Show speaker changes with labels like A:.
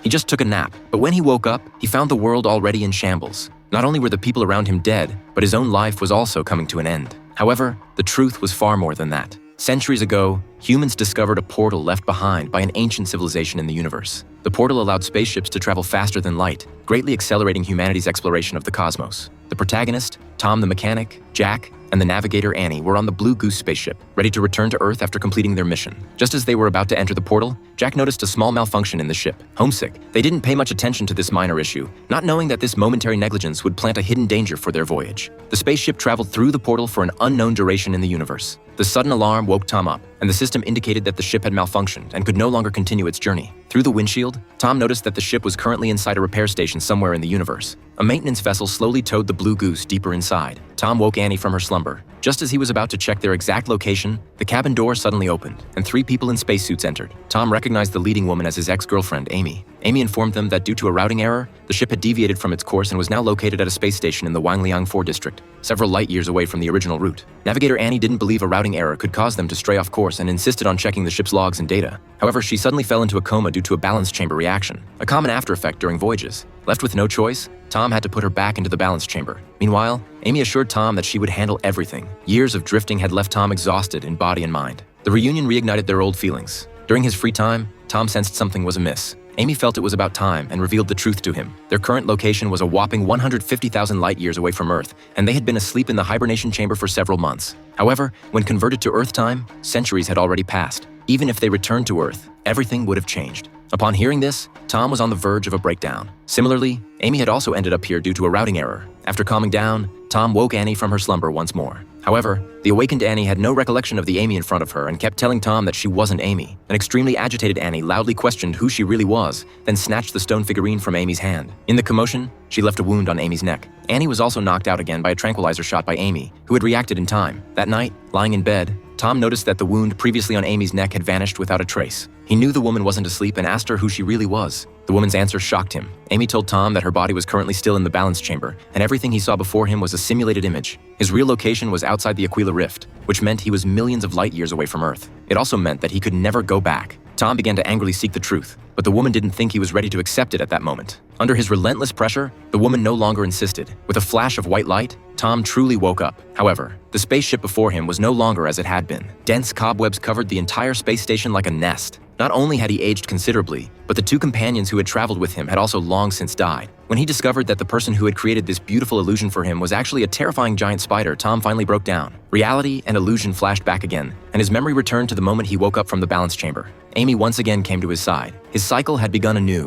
A: He just took a nap, but when he woke up, he found the world already in shambles. Not only were the people around him dead, but his own life was also coming to an end. However, the truth was far more than that. Centuries ago, humans discovered a portal left behind by an ancient civilization in the universe. The portal allowed spaceships to travel faster than light, greatly accelerating humanity's exploration of the cosmos. The protagonist, Tom the mechanic, Jack, and the navigator Annie were on the Blue Goose spaceship, ready to return to Earth after completing their mission. Just as they were about to enter the portal, Jack noticed a small malfunction in the ship. Homesick, they didn't pay much attention to this minor issue, not knowing that this momentary negligence would plant a hidden danger for their voyage. The spaceship traveled through the portal for an unknown duration in the universe. The sudden alarm woke Tom up, and the system indicated that the ship had malfunctioned and could no longer continue its journey. Through the windshield, Tom noticed that the ship was currently inside a repair station somewhere in the universe. A maintenance vessel slowly towed the Blue Goose deeper inside. Tom woke Annie from her slumber. Just as he was about to check their exact location, the cabin door suddenly opened, and 3 people in spacesuits entered. Tom recognized the leading woman as his ex-girlfriend, Amy. Amy informed them that due to a routing error, the ship had deviated from its course and was now located at a space station in the Wangliang 4 district, several light years away from the original route. Navigator Annie didn't believe a routing error could cause them to stray off course and insisted on checking the ship's logs and data. However, she suddenly fell into a coma due to a balance chamber reaction, a common after effect during voyages. Left with no choice, Tom had to put her back into the balance chamber. Meanwhile, Amy assured Tom that she would handle everything. Years of drifting had left Tom exhausted in body and mind. The reunion reignited their old feelings. During his free time, Tom sensed something was amiss. Amy felt it was about time and revealed the truth to him. Their current location was a whopping 150,000 light years away from Earth, and they had been asleep in the hibernation chamber for several months. However, when converted to Earth time, centuries had already passed. Even if they returned to Earth, everything would have changed. Upon hearing this, Tom was on the verge of a breakdown. Similarly, Amy had also ended up here due to a routing error. After calming down, Tom woke Annie from her slumber once more. However, the awakened Annie had no recollection of the Amy in front of her and kept telling Tom that she wasn't Amy. An extremely agitated Annie loudly questioned who she really was, then snatched the stone figurine from Amy's hand. In the commotion, she left a wound on Amy's neck. Annie was also knocked out again by a tranquilizer shot by Amy, who had reacted in time. That night, lying in bed, Tom noticed that the wound previously on Amy's neck had vanished without a trace. He knew the woman wasn't asleep and asked her who she really was. The woman's answer shocked him. Amy told Tom that her body was currently still in the balance chamber, and everything he saw before him was a simulated image. His real location was outside the Aquila Rift, which meant he was millions of light years away from Earth. It also meant that he could never go back. Tom began to angrily seek the truth, but the woman didn't think he was ready to accept it at that moment. Under his relentless pressure, the woman no longer insisted. With a flash of white light, Tom truly woke up. However, the spaceship before him was no longer as it had been. Dense cobwebs covered the entire space station like a nest. Not only had he aged considerably, but the 2 companions who had traveled with him had also long since died. When he discovered that the person who had created this beautiful illusion for him was actually a terrifying giant spider, Tom finally broke down. Reality and illusion flashed back again, and his memory returned to the moment he woke up from the balance chamber. Amy once again came to his side. His cycle had begun anew.